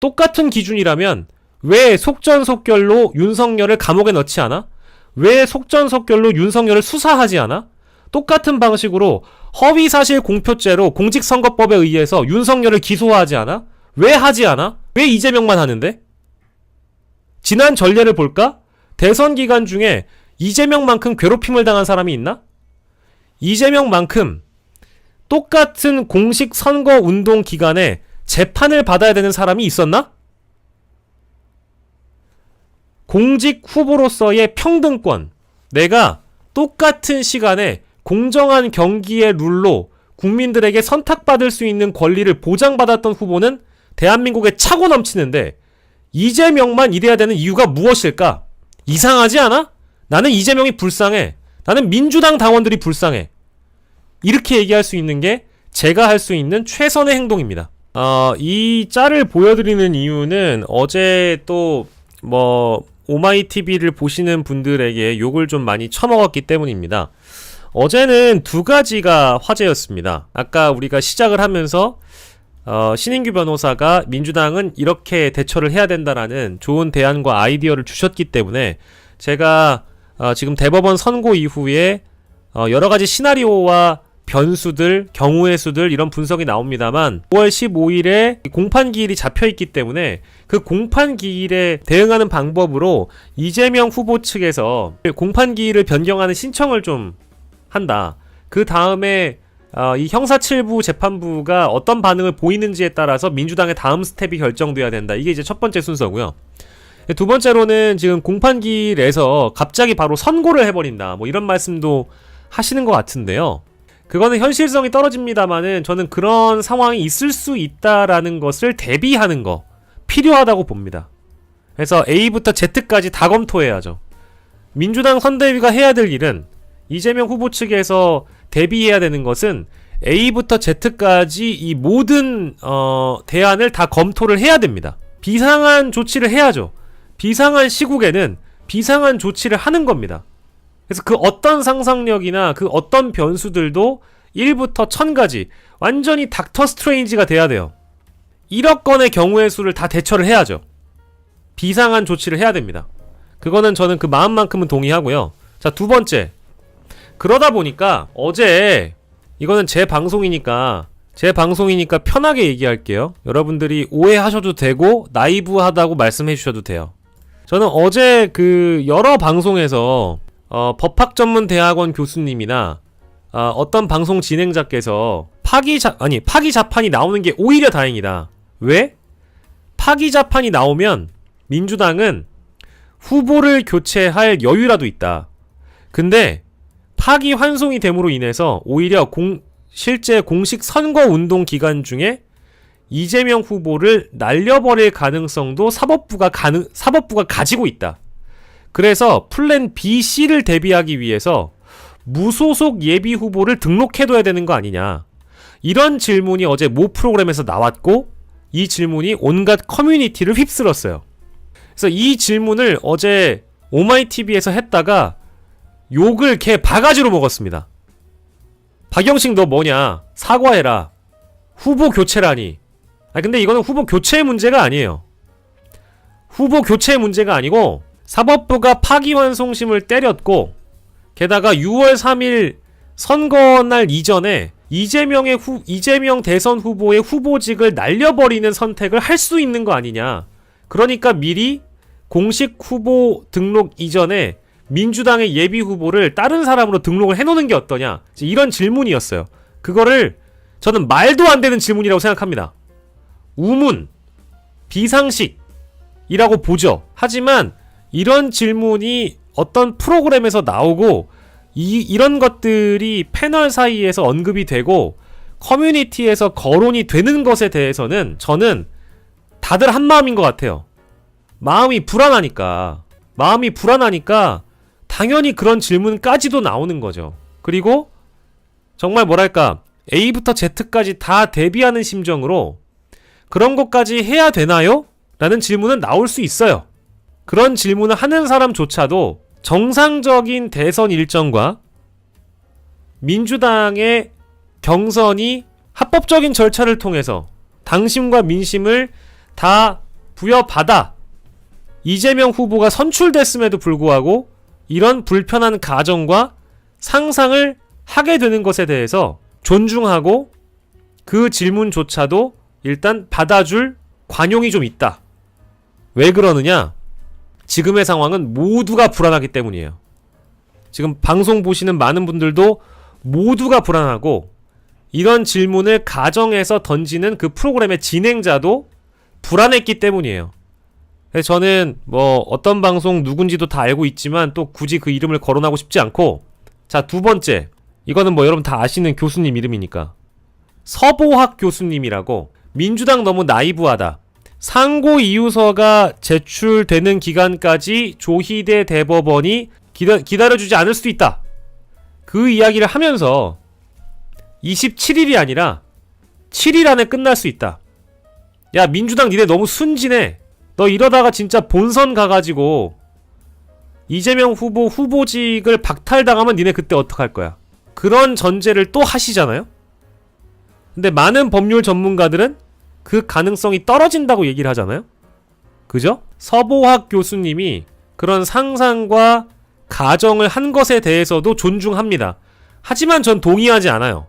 똑같은 기준이라면 왜 속전속결로 윤석열을 감옥에 넣지 않아? 왜 속전속결로 윤석열을 수사하지 않아? 똑같은 방식으로 허위사실 공표죄로 공직선거법에 의해서 윤석열을 기소하지 않아? 왜 하지 않아? 왜 이재명만 하는데? 지난 전례를 볼까? 대선 기간 중에 이재명만큼 괴롭힘을 당한 사람이 있나? 이재명만큼 똑같은 공식 선거 운동 기간에 재판을 받아야 되는 사람이 있었나? 공직 후보로서의 평등권, 내가 똑같은 시간에 공정한 경기의 룰로 국민들에게 선택받을 수 있는 권리를 보장받았던 후보는 대한민국에 차고 넘치는데 이재명만 이래야 되는 이유가 무엇일까? 이상하지 않아? 나는 이재명이 불쌍해. 나는 민주당 당원들이 불쌍해. 이렇게 얘기할 수 있는 게 제가 할 수 있는 최선의 행동입니다. 이 짤을 보여드리는 이유는 어제 또 오마이TV를 보시는 분들에게 욕을 좀 많이 처먹었기 때문입니다. 어제는 두 가지가 화제였습니다. 아까 우리가 시작을 하면서 신인규 변호사가 민주당은 이렇게 대처를 해야 된다라는 좋은 대안과 아이디어를 주셨기 때문에 제가 지금 대법원 선고 이후에 여러가지 시나리오와 변수들, 경우의 수들 이런 분석이 나옵니다만 5월 15일에 공판기일이 잡혀있기 때문에 그 공판기일에 대응하는 방법으로 이재명 후보 측에서 공판기일을 변경하는 신청을 좀 한다. 그 다음에 이 형사7부 재판부가 어떤 반응을 보이는지에 따라서 민주당의 다음 스텝이 결정돼야 된다. 이게 이제 첫 번째 순서고요. 두 번째로는 지금 공판기일에서 갑자기 바로 선고를 해버린다. 이런 말씀도 하시는 것 같은데요. 그거는 현실성이 떨어집니다만은 저는 그런 상황이 있을 수 있다라는 것을 대비하는 거 필요하다고 봅니다. 그래서 A부터 Z까지 다 검토해야죠. 민주당 선대위가 해야 될 일은 이재명 후보 측에서 대비해야 되는 것은 A부터 Z까지 이 모든 대안을 다 검토를 해야 됩니다. 비상한 조치를 해야죠. 비상한 시국에는 비상한 조치를 하는 겁니다. 그래서 그 어떤 상상력이나 그 어떤 변수들도 1부터 1000까지 완전히 닥터 스트레인지가 돼야 돼요. 1억 건의 경우의 수를 다 대처를 해야죠. 비상한 조치를 해야 됩니다. 그거는 저는 그 마음만큼은 동의하고요. 자, 두 번째. 그러다 보니까 어제 이거는 제 방송이니까 편하게 얘기할게요. 여러분들이 오해하셔도 되고 나이브하다고 말씀해 주셔도 돼요. 저는 어제 그 여러 방송에서 법학전문대학원 교수님이나 어떤 방송 진행자께서 파기자판이 나오는 게 오히려 다행이다. 왜? 파기자판이 나오면 민주당은 후보를 교체할 여유라도 있다. 근데 파기환송이 됨으로 인해서 오히려 실제 공식 선거운동 기간 중에 이재명 후보를 날려버릴 가능성도 사법부가 가지고 있다. 그래서 플랜 B, C를 대비하기 위해서 무소속 예비 후보를 등록해둬야 되는 거 아니냐. 이런 질문이 어제 모 프로그램에서 나왔고 이 질문이 온갖 커뮤니티를 휩쓸었어요. 그래서 이 질문을 어제 오마이TV에서 했다가 욕을 개 바가지로 먹었습니다. 박영식 너 뭐냐? 사과해라. 후보 교체라니. 근데 이거는 후보 교체의 문제가 아니에요. 후보 교체의 문제가 아니고 사법부가 파기환송심을 때렸고 게다가 6월 3일 선거날 이전에 이재명 대선 후보의 후보직을 날려버리는 선택을 할 수 있는 거 아니냐. 그러니까 미리 공식 후보 등록 이전에 민주당의 예비 후보를 다른 사람으로 등록을 해놓는 게 어떠냐. 이런 질문이었어요. 그거를 저는 말도 안 되는 질문이라고 생각합니다. 우문, 비상식이라고 보죠. 하지만 이런 질문이 어떤 프로그램에서 나오고 이런 것들이 패널 사이에서 언급이 되고 커뮤니티에서 거론이 되는 것에 대해서는 저는 다들 한마음인 것 같아요. 마음이 불안하니까 당연히 그런 질문까지도 나오는 거죠. 그리고 정말 뭐랄까 A부터 Z까지 다 대비하는 심정으로 그런 것까지 해야 되나요? 라는 질문은 나올 수 있어요. 그런 질문을 하는 사람조차도 정상적인 대선 일정과 민주당의 경선이 합법적인 절차를 통해서 당심과 민심을 다 부여받아 이재명 후보가 선출됐음에도 불구하고 이런 불편한 가정과 상상을 하게 되는 것에 대해서 존중하고 그 질문조차도 일단 받아줄 관용이 좀 있다. 왜 그러느냐? 지금의 상황은 모두가 불안하기 때문이에요. 지금 방송 보시는 많은 분들도 모두가 불안하고 이런 질문을 가정에서 던지는 그 프로그램의 진행자도 불안했기 때문이에요. 그래서 저는 뭐 어떤 방송 누군지도 다 알고 있지만 또 굳이 그 이름을 거론하고 싶지 않고, 자, 두 번째, 이거는 뭐 여러분 다 아시는 교수님 이름이니까, 서보학 교수님이라고. 민주당 너무 나이브하다, 상고 이유서가 제출되는 기간까지 조희대 대법원이 기다려주지 않을 수도 있다, 그 이야기를 하면서 27일이 아니라 7일 안에 끝날 수 있다. 야, 민주당 니네 너무 순진해. 너 이러다가 진짜 본선 가가지고 이재명 후보 후보직을 박탈당하면 니네 그때 어떡할 거야. 그런 전제를 또 하시잖아요. 근데 많은 법률 전문가들은 그 가능성이 떨어진다고 얘기를 하잖아요. 그죠? 서보학 교수님이 그런 상상과 가정을 한 것에 대해서도 존중합니다. 하지만 전 동의하지 않아요.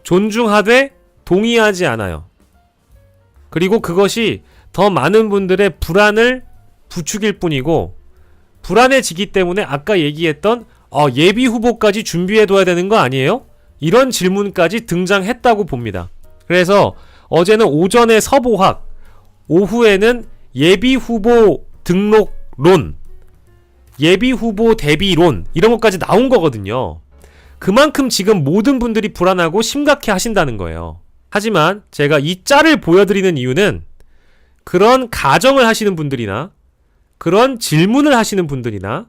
존중하되 동의하지 않아요. 그리고 그것이 더 많은 분들의 불안을 부추길 뿐이고, 불안해지기 때문에 아까 얘기했던 예비 후보까지 준비해둬야 되는 거 아니에요? 이런 질문까지 등장했다고 봅니다. 그래서 어제는 오전에 서보학, 오후에는 예비 후보 등록론, 예비 후보 대비론, 이런 것까지 나온 거거든요. 그만큼 지금 모든 분들이 불안하고 심각해 하신다는 거예요. 하지만 제가 이 짤을 보여드리는 이유는 그런 가정을 하시는 분들이나 그런 질문을 하시는 분들이나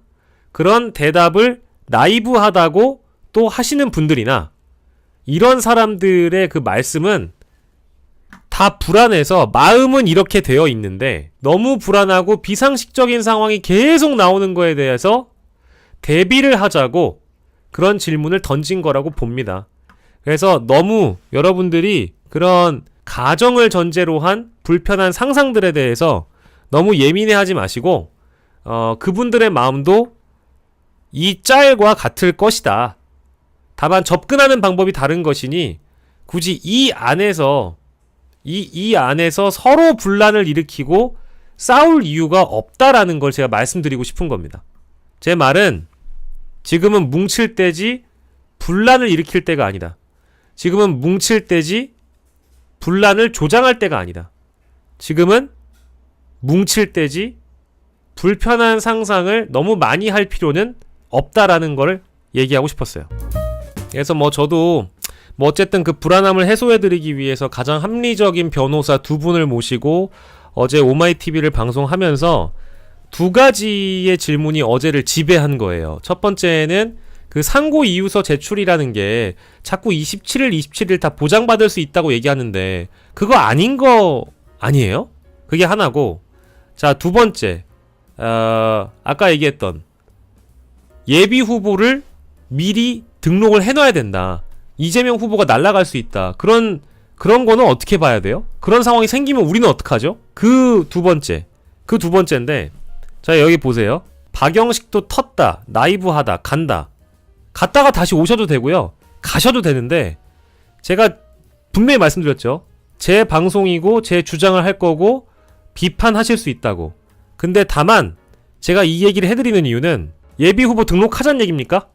그런 대답을 나이브하다고 또 하시는 분들이나 이런 사람들의 그 말씀은 다 불안해서 마음은 이렇게 되어 있는데 너무 불안하고 비상식적인 상황이 계속 나오는 거에 대해서 대비를 하자고 그런 질문을 던진 거라고 봅니다. 그래서 너무 여러분들이 그런 가정을 전제로 한 불편한 상상들에 대해서 너무 예민해하지 마시고 그분들의 마음도 이 짤과 같을 것이다. 다만 접근하는 방법이 다른 것이니 굳이 이 안에서 서로 분란을 일으키고 싸울 이유가 없다라는 걸 제가 말씀드리고 싶은 겁니다. 제 말은 지금은 뭉칠 때지 분란을 일으킬 때가 아니다. 지금은 뭉칠 때지 분란을 조장할 때가 아니다. 지금은 뭉칠 때지 불편한 상상을 너무 많이 할 필요는 없다라는 걸 얘기하고 싶었어요. 그래서 저도 어쨌든 그 불안함을 해소해드리기 위해서 가장 합리적인 변호사 두 분을 모시고 어제 오마이TV를 방송하면서 두 가지의 질문이 어제를 지배한 거예요. 첫 번째는 그 상고 이유서 제출이라는 게 자꾸 27일 다 보장받을 수 있다고 얘기하는데 그거 아닌 거 아니에요? 그게 하나고, 자, 두 번째, 아까 얘기했던 예비 후보를 미리 등록을 해놔야 된다. 이재명 후보가 날아갈 수 있다. 그런 거는 어떻게 봐야 돼요? 그런 상황이 생기면 우리는 어떡하죠? 그 두 번째인데, 자, 여기 보세요. 박영식도 텄다, 나이브하다, 간다. 갔다가 다시 오셔도 되고요. 가셔도 되는데, 제가 분명히 말씀드렸죠. 제 방송이고 제 주장을 할 거고 비판하실 수 있다고. 근데 다만 제가 이 얘기를 해드리는 이유는 예비 후보 등록하자는 얘기입니까?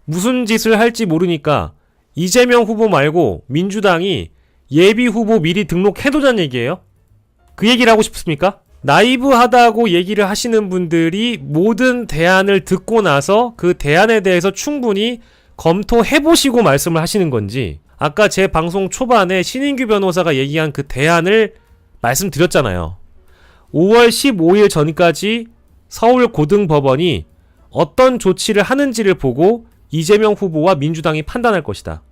무슨 짓을 할지 모르니까 이재명 후보 말고 민주당이 예비 후보 미리 등록해두자는 얘기예요? 그 얘기를 하고 싶습니까? 나이브하다고 얘기를 하시는 분들이 모든 대안을 듣고 나서 그 대안에 대해서 충분히 검토해보시고 말씀을 하시는 건지, 아까 제 방송 초반에 신인규 변호사가 얘기한 그 대안을 말씀드렸잖아요. 5월 15일 전까지 서울고등법원이 어떤 조치를 하는지를 보고 이재명 후보와 민주당이 판단할 것이다.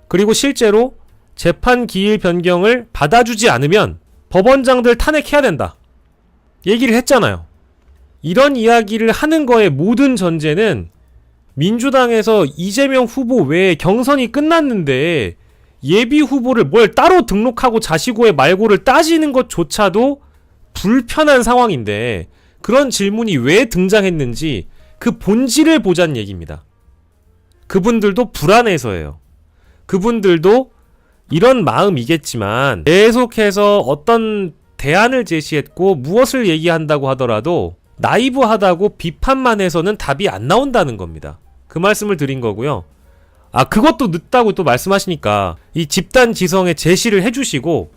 그리고 실제로 재판 기일 변경을 받아주지 않으면 법원장들 탄핵해야 된다. 얘기를 했잖아요. 이런 이야기를 하는 거의 모든 전제는 민주당에서 이재명 후보 외에 경선이 끝났는데 예비 후보를 뭘 따로 등록하고 자시고의 말고를 따지는 것조차도 불편한 상황인데 그런 질문이 왜 등장했는지 그 본질을 보자는 얘기입니다. 그분들도 불안해서예요. 그분들도 이런 마음이겠지만 계속해서 어떤 대안을 제시했고 무엇을 얘기한다고 하더라도 나이브하다고 비판만 해서는 답이 안 나온다는 겁니다. 그 말씀을 드린 거고요. 그것도 늦다고 또 말씀하시니까 이 집단 지성의 제시를 해주시고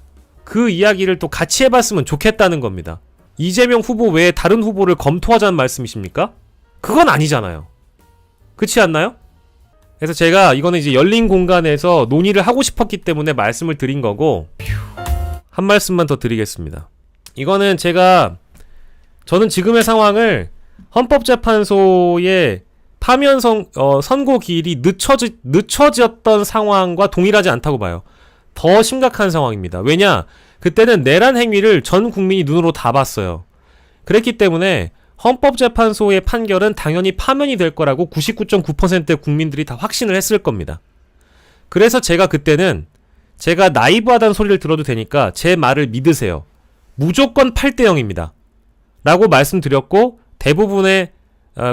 그 이야기를 또 같이 해봤으면 좋겠다는 겁니다. 이재명 후보 외에 다른 후보를 검토하자는 말씀이십니까? 그건 아니잖아요. 그렇지 않나요? 그래서 제가 이거는 이제 열린 공간에서 논의를 하고 싶었기 때문에 말씀을 드린 거고, 한 말씀만 더 드리겠습니다. 이거는 저는 지금의 상황을 헌법재판소의 파면 선고 기일이 늦춰졌던 상황과 동일하지 않다고 봐요. 더 심각한 상황입니다. 왜냐? 그때는 내란 행위를 전 국민이 눈으로 다 봤어요. 그랬기 때문에 헌법재판소의 판결은 당연히 파면이 될 거라고 99.9%의 국민들이 다 확신을 했을 겁니다. 그래서 제가 그때는 제가 나이브하다는 소리를 들어도 되니까 제 말을 믿으세요. 무조건 8대 0입니다. 라고 말씀드렸고 대부분의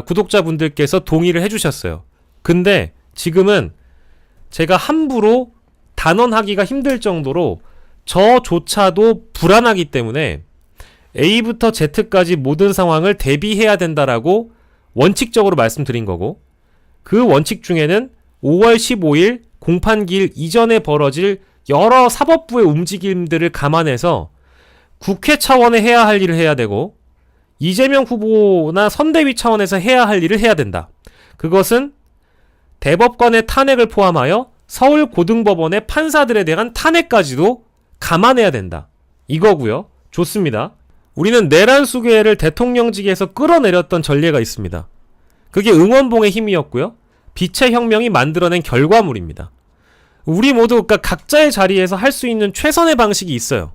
구독자분들께서 동의를 해주셨어요. 근데 지금은 제가 함부로 단언하기가 힘들 정도로 저조차도 불안하기 때문에 A부터 Z까지 모든 상황을 대비해야 된다라고 원칙적으로 말씀드린 거고, 그 원칙 중에는 5월 15일 공판기일 이전에 벌어질 여러 사법부의 움직임들을 감안해서 국회 차원에 해야 할 일을 해야 되고 이재명 후보나 선대위 차원에서 해야 할 일을 해야 된다. 그것은 대법관의 탄핵을 포함하여 서울고등법원의 판사들에 대한 탄핵까지도 감안해야 된다. 이거고요. 좋습니다. 우리는 내란 수괴를 대통령직에서 끌어내렸던 전례가 있습니다. 그게 응원봉의 힘이었고요. 빛의 혁명이 만들어낸 결과물입니다. 우리 모두 각자의 자리에서 할 수 있는 최선의 방식이 있어요.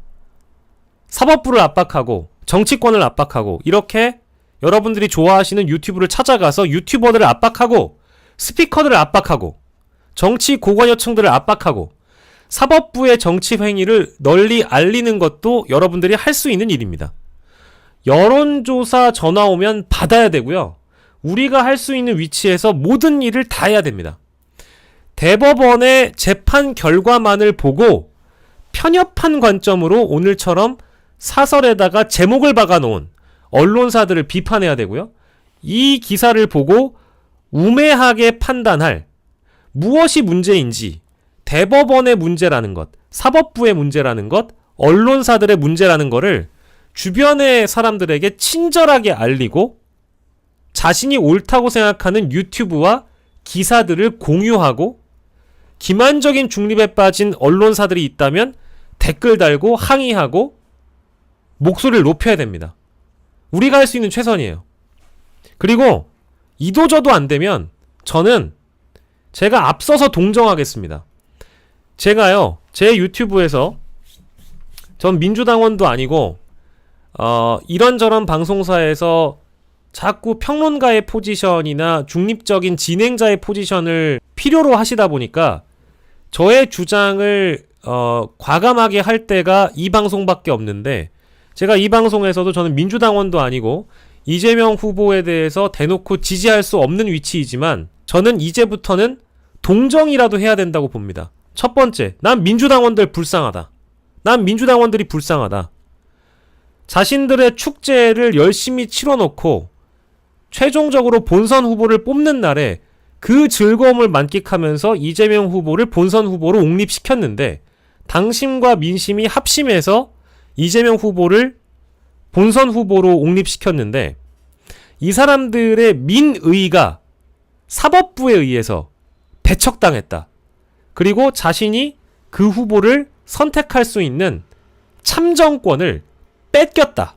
사법부를 압박하고 정치권을 압박하고 이렇게 여러분들이 좋아하시는 유튜브를 찾아가서 유튜버들을 압박하고 스피커들을 압박하고 정치 고관여층들을 압박하고 사법부의 정치 행위를 널리 알리는 것도 여러분들이 할 수 있는 일입니다. 여론조사 전화 오면 받아야 되고요. 우리가 할 수 있는 위치에서 모든 일을 다 해야 됩니다. 대법원의 재판 결과만을 보고 편협한 관점으로 오늘처럼 사설에다가 제목을 박아놓은 언론사들을 비판해야 되고요. 이 기사를 보고 우매하게 판단할 무엇이 문제인지, 대법원의 문제라는 것, 사법부의 문제라는 것, 언론사들의 문제라는 거를 주변의 사람들에게 친절하게 알리고 자신이 옳다고 생각하는 유튜브와 기사들을 공유하고 기만적인 중립에 빠진 언론사들이 있다면 댓글 달고 항의하고 목소리를 높여야 됩니다. 우리가 할 수 있는 최선이에요. 그리고 이도저도 안 되면 저는 제가 앞서서 동정하겠습니다. 제가요, 제 유튜브에서 전 민주당원도 아니고 이런저런 방송사에서 자꾸 평론가의 포지션이나 중립적인 진행자의 포지션을 필요로 하시다 보니까 저의 주장을 과감하게 할 때가 이 방송밖에 없는데, 제가 이 방송에서도 저는 민주당원도 아니고 이재명 후보에 대해서 대놓고 지지할 수 없는 위치이지만 저는 이제부터는 동정이라도 해야 된다고 봅니다. 첫 번째, 난 민주당원들 불쌍하다. 난 민주당원들이 불쌍하다. 자신들의 축제를 열심히 치러놓고 최종적으로 본선 후보를 뽑는 날에 그 즐거움을 만끽하면서 이재명 후보를 본선 후보로 옹립시켰는데, 당심과 민심이 합심해서 이재명 후보를 본선 후보로 옹립시켰는데, 이 사람들의 민의가 사법부에 의해서 배척당했다. 그리고 자신이 그 후보를 선택할 수 있는 참정권을 뺏겼다.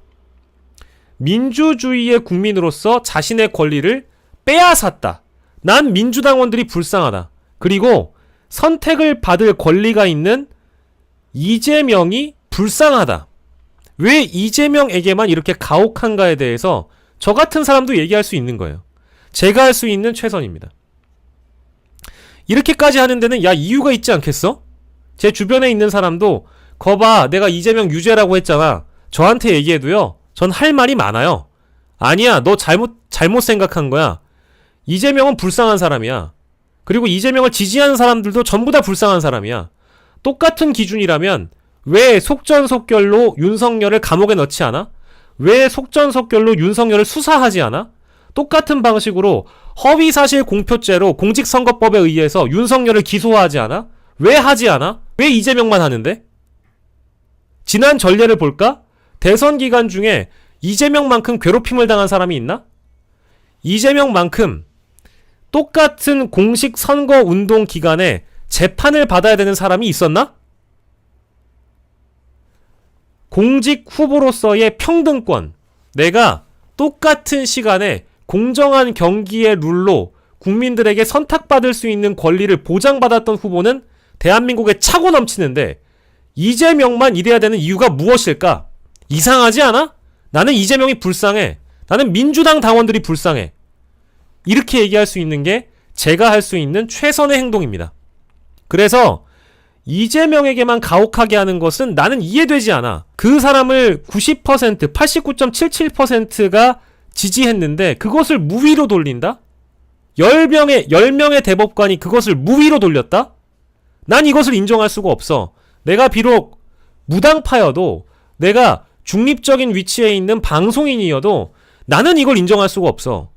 민주주의의 국민으로서 자신의 권리를 빼앗았다. 난 민주당원들이 불쌍하다. 그리고 선택을 받을 권리가 있는 이재명이 불쌍하다. 왜 이재명에게만 이렇게 가혹한가에 대해서 저 같은 사람도 얘기할 수 있는 거예요. 제가 할 수 있는 최선입니다. 이렇게까지 하는 데는 이유가 있지 않겠어? 제 주변에 있는 사람도 거봐, 내가 이재명 유죄라고 했잖아. 저한테 얘기해도요, 전 할 말이 많아요. 아니야, 너 잘못 생각한 거야. 이재명은 불쌍한 사람이야. 그리고 이재명을 지지하는 사람들도 전부 다 불쌍한 사람이야. 똑같은 기준이라면 왜 속전속결로 윤석열을 감옥에 넣지 않아? 왜 속전속결로 윤석열을 수사하지 않아? 똑같은 방식으로 허위사실 공표죄로 공직선거법에 의해서 윤석열을 기소하지 않아? 왜 하지 않아? 왜 이재명만 하는데? 지난 전례를 볼까? 대선 기간 중에 이재명만큼 괴롭힘을 당한 사람이 있나? 이재명만큼 똑같은 공식 선거 운동 기간에 재판을 받아야 되는 사람이 있었나? 공직 후보로서의 평등권, 내가 똑같은 시간에 공정한 경기의 룰로 국민들에게 선택받을 수 있는 권리를 보장받았던 후보는 대한민국에 차고 넘치는데 이재명만 이래야 되는 이유가 무엇일까? 이상하지 않아? 나는 이재명이 불쌍해. 나는 민주당 당원들이 불쌍해. 이렇게 얘기할 수 있는 게 제가 할 수 있는 최선의 행동입니다. 그래서 이재명에게만 가혹하게 하는 것은 나는 이해되지 않아. 그 사람을 90%, 89.77%가 지지했는데 그것을 무위로 돌린다? 10명의 대법관이 그것을 무위로 돌렸다? 난 이것을 인정할 수가 없어. 내가 비록 무당파여도, 내가 중립적인 위치에 있는 방송인이어도 나는 이걸 인정할 수가 없어.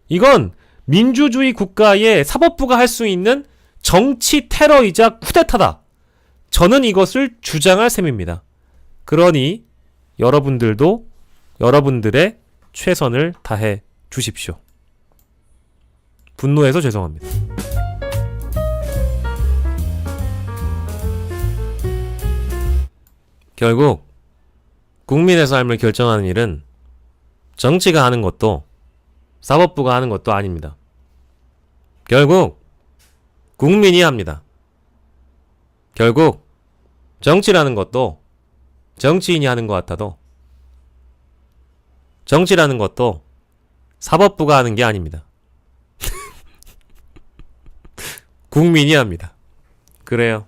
이건 민주주의 국가의 사법부가 할 수 있는 정치 테러이자 쿠데타다. 저는 이것을 주장할 셈입니다. 그러니 여러분들도 여러분들의 최선을 다해 주십시오. 분노해서 죄송합니다. 결국 국민의 삶을 결정하는 일은 정치가 하는 것도 사법부가 하는 것도 아닙니다. 결국 국민이 합니다. 결국 정치라는 것도 정치인이 하는 것 같아도 정치라는 것도 사법부가 하는 게 아닙니다. 국민이 합니다. 그래요.